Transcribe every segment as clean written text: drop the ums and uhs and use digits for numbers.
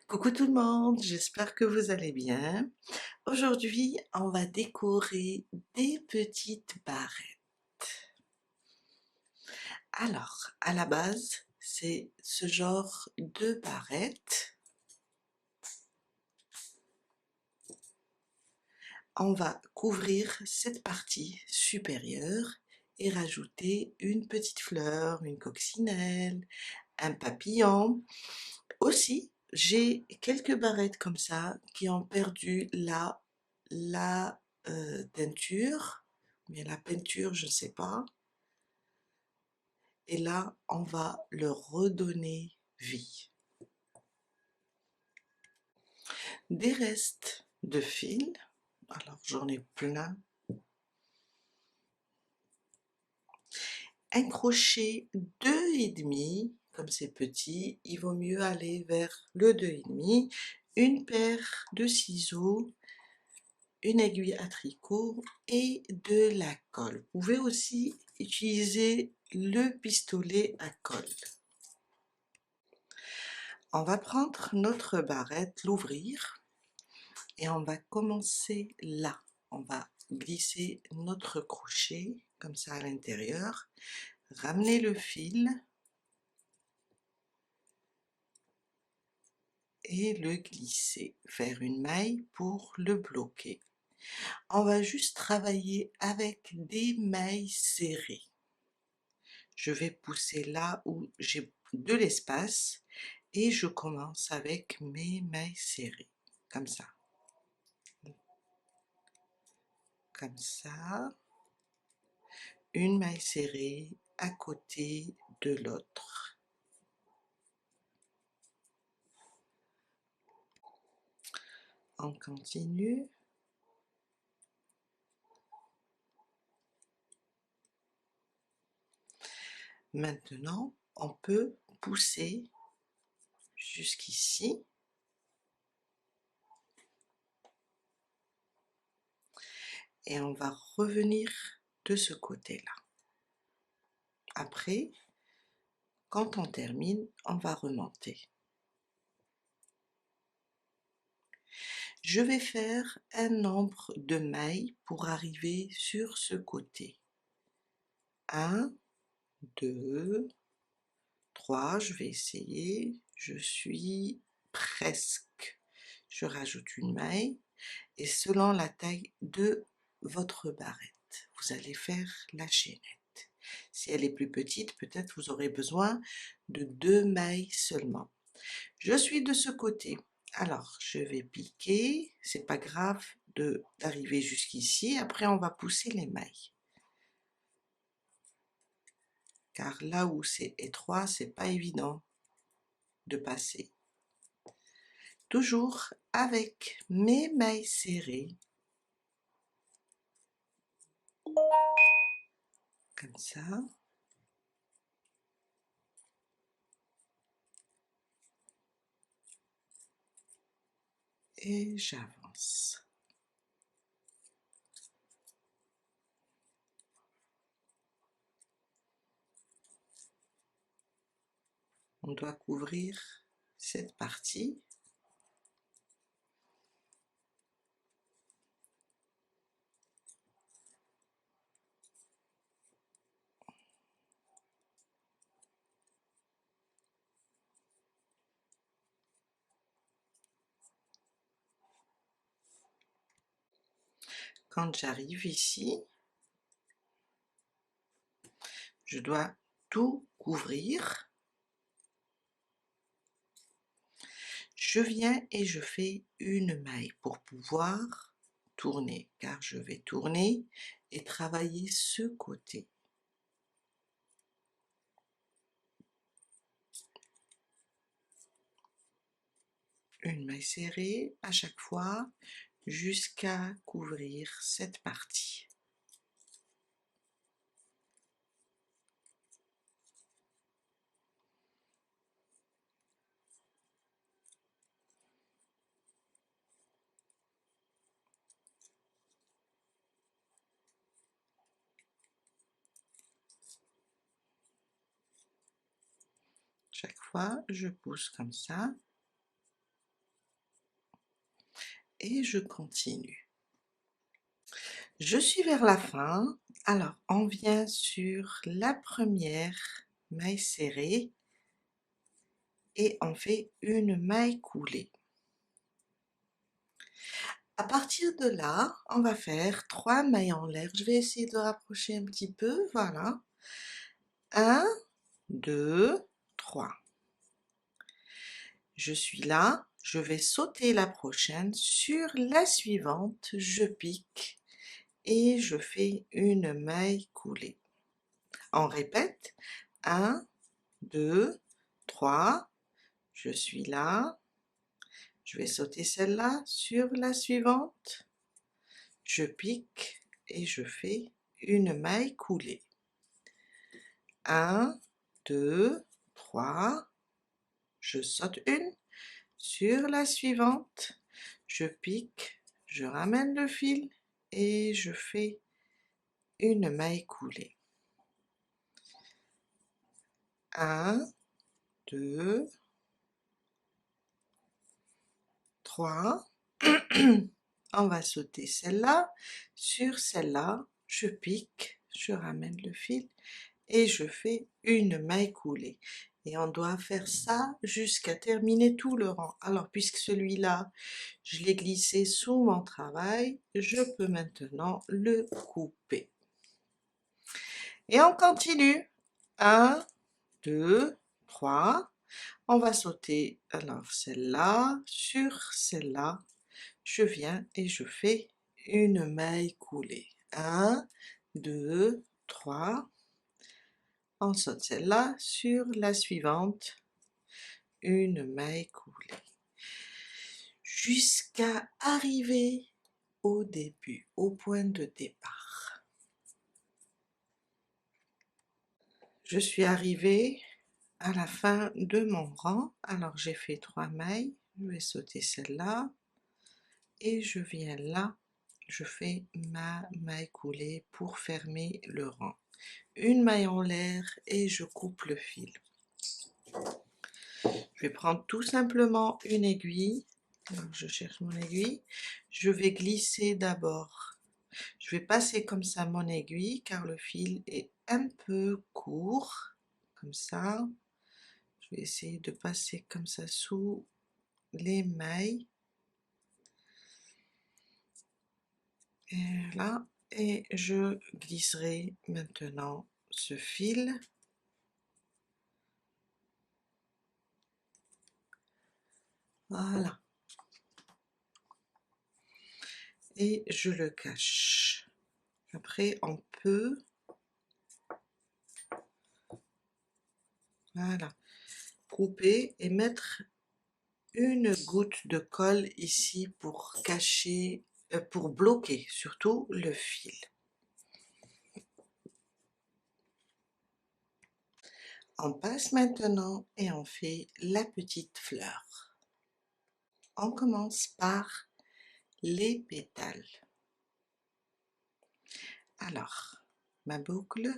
Coucou tout le monde, j'espère que vous allez bien. Aujourd'hui, on va décorer des petites barrettes. Alors, à la base, c'est ce genre de barrettes. On va couvrir cette partie supérieure et rajouter une petite fleur, une coccinelle, un papillon. Aussi, j'ai quelques barrettes comme ça qui ont perdu la teinture, mais la peinture, je ne sais pas. Et là, on va leur redonner vie. Des restes de fil, alors j'en ai plein. Un crochet 2,5, comme c'est petit, il vaut mieux aller vers le 2,5. Une paire de ciseaux, une aiguille à tricot et de la colle. Vous pouvez aussi utiliser le pistolet à colle. On va prendre notre barrette, l'ouvrir et on va commencer là. On va glisser notre crochet comme ça à l'intérieur, ramener le fil et le glisser, faire une maille pour le bloquer. On va juste travailler avec des mailles serrées. Je vais pousser là où j'ai de l'espace et je commence avec mes mailles serrées, comme ça, une maille serrée à côté de l'autre. On continue. Maintenant, on peut pousser jusqu'ici et on va revenir de ce côté-là. Après, quand on termine, on va remonter. Je vais faire un nombre de mailles pour arriver sur ce côté. 1, 2, 3, je vais essayer, je suis presque. Je rajoute une maille et selon la taille de votre barrette, vous allez faire la chaînette. Si elle est plus petite, peut-être vous aurez besoin de 2 mailles seulement. Je suis de ce côté. Alors, je vais piquer, c'est pas grave d'arriver jusqu'ici, après on va pousser les mailles. Car là où c'est étroit, c'est pas évident de passer. Toujours avec mes mailles serrées, comme ça. Et j'avance. On doit couvrir cette partie. Quand j'arrive ici, je dois tout couvrir. Je viens et je fais une maille pour pouvoir tourner, car je vais tourner et travailler ce côté. Une maille serrée à chaque fois jusqu'à couvrir cette partie. Chaque fois, je pousse comme ça. et je continue. Je suis vers la fin, alors on vient sur la première maille serrée et on fait une maille coulée. À partir de là, on va faire 3 mailles en l'air. Je vais essayer de rapprocher un petit peu, voilà. 1, 2, 3. Je suis là, je vais sauter la prochaine, sur la suivante, je pique et je fais une maille coulée. On répète, 1, 2, 3, je suis là, je vais sauter celle-là sur la suivante, je pique et je fais une maille coulée. 1, 2, 3, je saute une, sur la suivante, je pique, je ramène le fil et je fais une maille coulée. 1, 2, 3, on va sauter celle-là, sur celle-là, je pique, je ramène le fil et je fais une maille coulée. Et on doit faire ça jusqu'à terminer tout le rang. Alors puisque celui-là, je l'ai glissé sous mon travail, je peux maintenant le couper. Et on continue. 1, 2, 3. On va sauter alors celle-là, sur celle-là, je viens et je fais une maille coulée. 1, 2, 3. On saute celle-là, sur la suivante, une maille coulée. Jusqu'à arriver au début, au point de départ. Je suis arrivée à la fin de mon rang, alors j'ai fait 3 mailles, je vais sauter celle-là, et je viens là, je fais ma maille coulée pour fermer le rang. Une maille en l'air et je coupe le fil. Je vais prendre tout simplement une aiguille, alors je cherche mon aiguille, je vais glisser d'abord, je vais passer comme ça mon aiguille car le fil est un peu court, comme ça, je vais essayer de passer comme ça sous les mailles, et là, et je glisserai maintenant ce fil, voilà, et je le cache. Après on peut, voilà, couper et mettre une goutte de colle ici pour cacher, pour bloquer surtout le fil. On passe maintenant et on fait la petite fleur. On commence par les pétales. Alors, ma boucle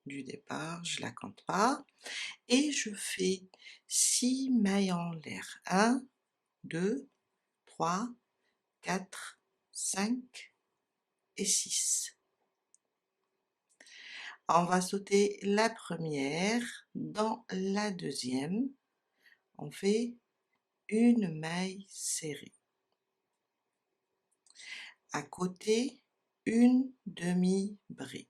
du départ, je la compte pas, et je fais 6 mailles en l'air. 1, 2, 3, 4, 5 et 6. On va sauter la première, dans la deuxième, on fait une maille serrée. À côté, une demi-bride.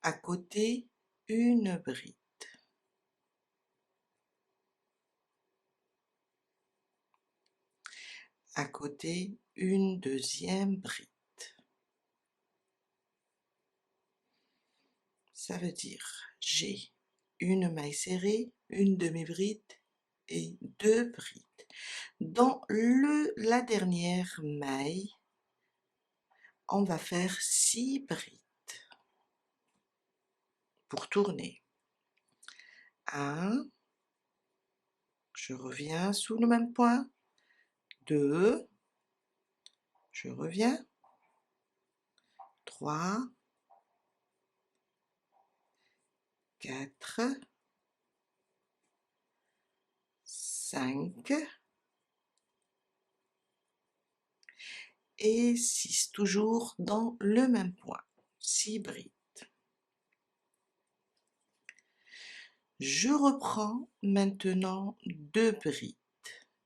À côté, une bride. À côté, une deuxième bride. Ça veut dire, j'ai une maille serrée, une demi-bride et 2 brides. Dans la dernière maille, on va faire 6 brides pour tourner. 1, je reviens sous le même point, 2, je reviens, 3, 4, 5 et 6, toujours dans le même point, 6 brides. Je reprends maintenant 2 brides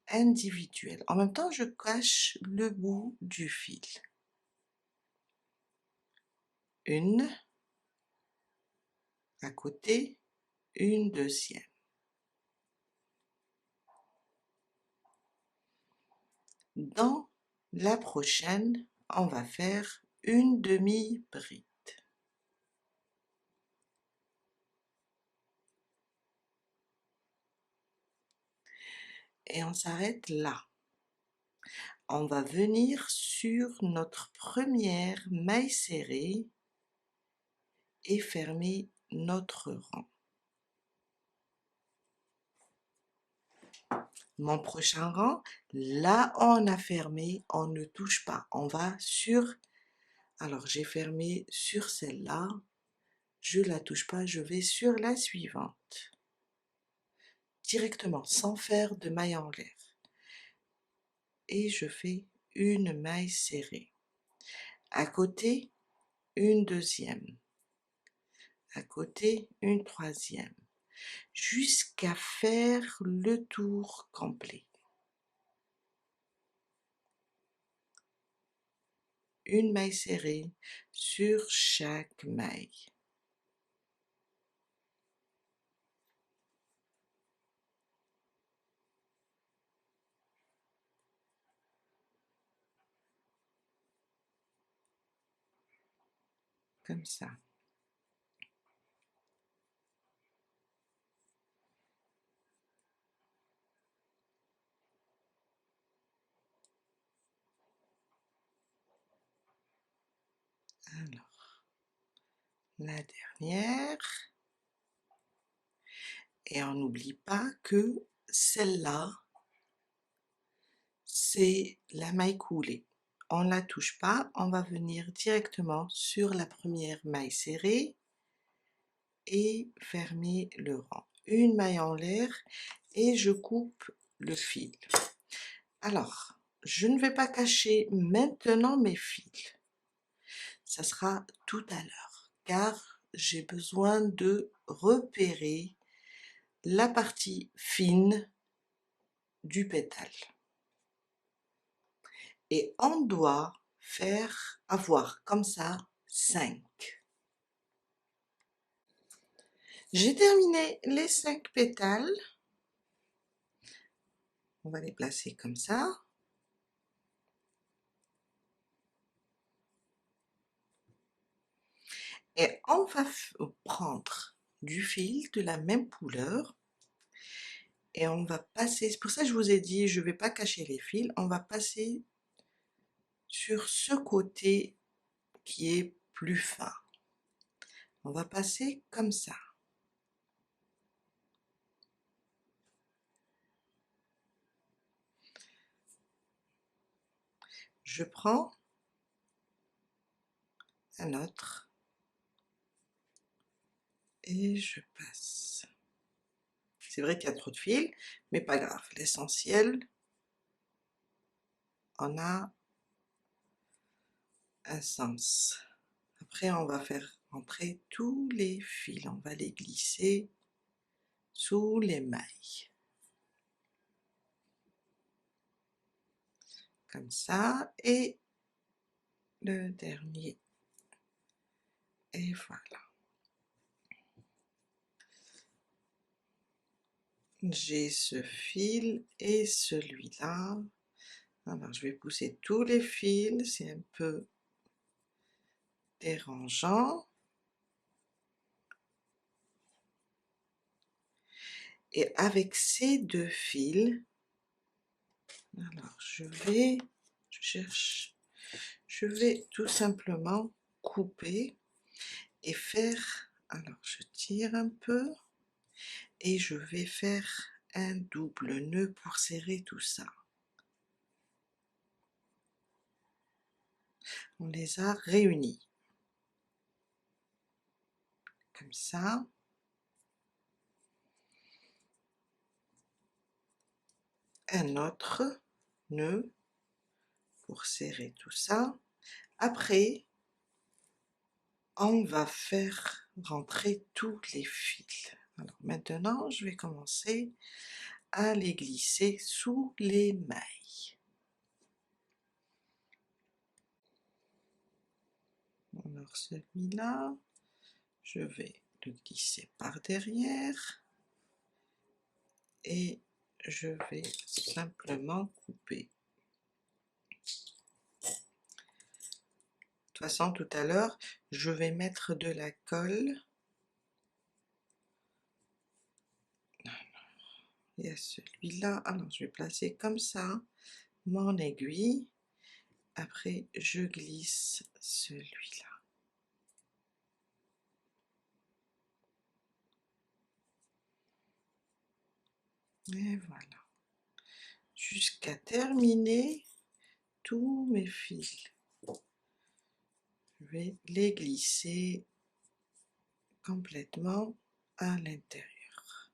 individuelles. En même temps, je cache le bout du fil. Une à côté, une deuxième. Dans la prochaine, on va faire une demi-bride. Et on s'arrête là. On va venir sur notre première maille serrée et fermer notre rang. Mon prochain rang, là on a fermé, on ne touche pas, on va sur, alors j'ai fermé sur celle-là, je la touche pas, je vais sur la suivante, directement, sans faire de maille en l'air, et je fais une maille serrée, à côté une deuxième, à côté une troisième, jusqu'à faire le tour complet. Une maille serrée sur chaque maille. Comme ça. Alors, la dernière. Et on n'oublie pas que celle-là, c'est la maille coulée. On ne la touche pas, on va venir directement sur la première maille serrée et fermer le rang. Une maille en l'air et je coupe le fil. Alors, je ne vais pas cacher maintenant mes fils. Ça sera tout à l'heure, car j'ai besoin de repérer la partie fine du pétale. Et on doit avoir comme ça 5. J'ai terminé les 5 pétales. On va les placer comme ça. Et on va prendre du fil de la même couleur. Et on va passer, c'est pour ça que je vous ai dit, je ne vais pas cacher les fils. On va passer sur ce côté qui est plus fin. On va passer comme ça. Je prends un autre et je passe. C'est vrai qu'il y a trop de fils, mais pas grave. L'essentiel, on a un sens. Après, on va faire entrer tous les fils. On va les glisser sous les mailles. Comme ça. Et le dernier. Et voilà. J'ai ce fil et celui-là. Alors, je vais pousser tous les fils. C'est un peu dérangeant. Et avec ces deux fils, alors je vais tout simplement couper et faire, alors je tire un peu et je vais faire un double nœud pour serrer tout ça. On les a réunis comme ça. un autre nœud pour serrer tout ça. Après, on va faire rentrer tous les fils. Alors maintenant, je vais commencer à les glisser sous les mailles. Alors celui-là, je vais le glisser par derrière et je vais simplement couper. De toute façon, tout à l'heure, je vais mettre de la colle. Il y a celui-là, alors je vais placer comme ça mon aiguille, après je glisse celui-là. Et voilà, jusqu'à terminer tous mes fils. Je vais les glisser complètement à l'intérieur.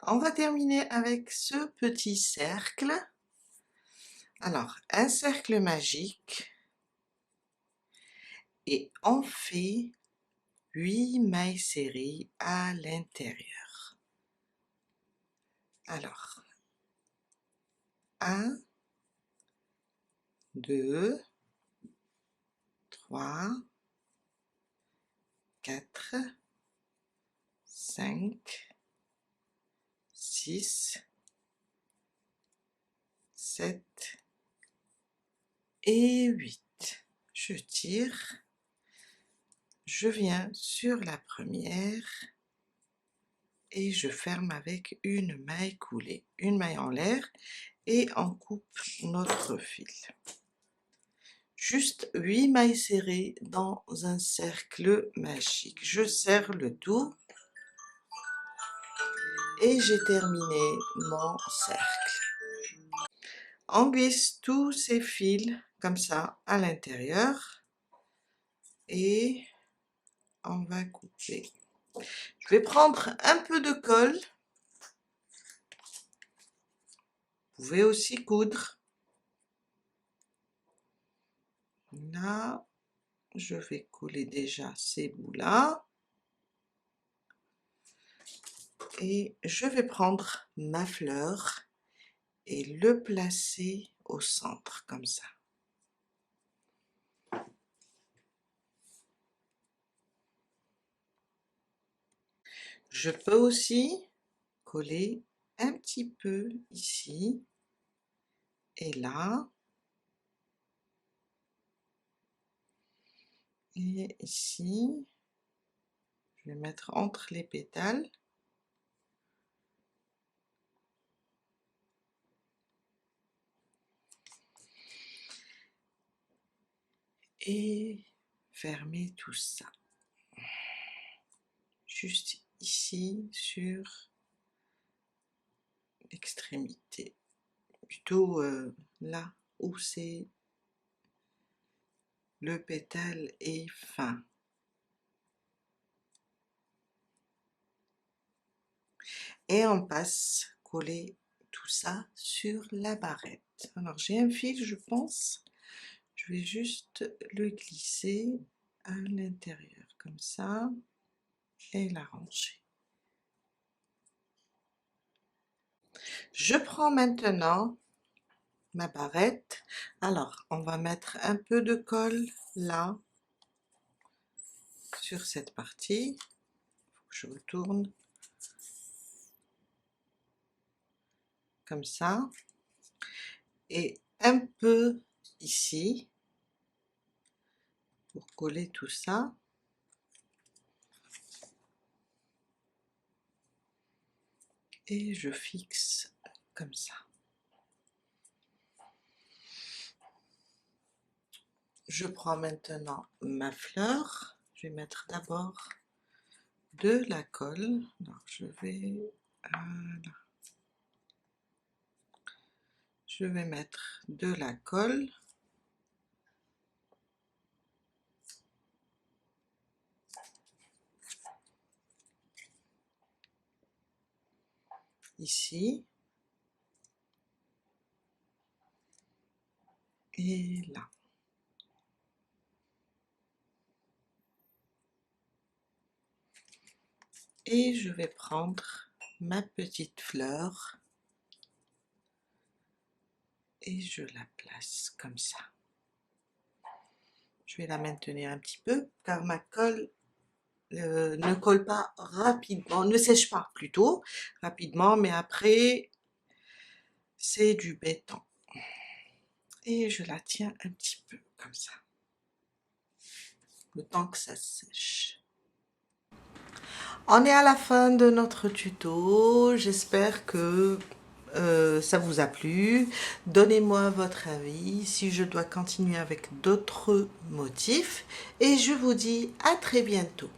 On va terminer avec ce petit cercle. Alors, un cercle magique et on fait 8 mailles serrées à l'intérieur. Alors, 1, 2, 3, 4, 5, 6, 7 et 8. Je tire, je viens sur la première et je ferme avec une maille coulée, une maille en l'air et on coupe notre fil. Juste 8 mailles serrées dans un cercle magique. Je serre le tout et j'ai terminé mon cercle. On glisse tous ces fils comme ça à l'intérieur et on va couper. Je vais prendre un peu de colle. Vous pouvez aussi coudre. Là, je vais coller déjà ces bouts-là. Et je vais prendre ma fleur et le placer au centre, comme ça. Je peux aussi coller un petit peu ici et là. Et ici, je vais mettre entre les pétales. Et fermer tout ça. Juste ici sur l'extrémité. Plutôt là où c'est le pétale est fin. Et on passe coller tout ça sur la barrette. Alors j'ai un fil, je pense, je vais juste le glisser à l'intérieur comme ça et l'arranger. Je prends maintenant ma barrette. Alors on va mettre un peu de colle là sur cette partie. Je retourne comme ça et un peu ici pour coller tout ça. Et je fixe comme ça. Je prends maintenant ma fleur. Je vais mettre d'abord de la colle. Alors je vais voilà. Je vais mettre de la colle. ici et là. Et je vais prendre ma petite fleur et je la place comme ça. Je vais la maintenir un petit peu car ma colle ne colle pas rapidement, ne sèche pas plutôt rapidement, mais après c'est du béton. Et je la tiens un petit peu comme ça, le temps que ça sèche. On est à la fin de notre tuto, j'espère que ça vous a plu. Donnez-moi votre avis si je dois continuer avec d'autres motifs et je vous dis à très bientôt.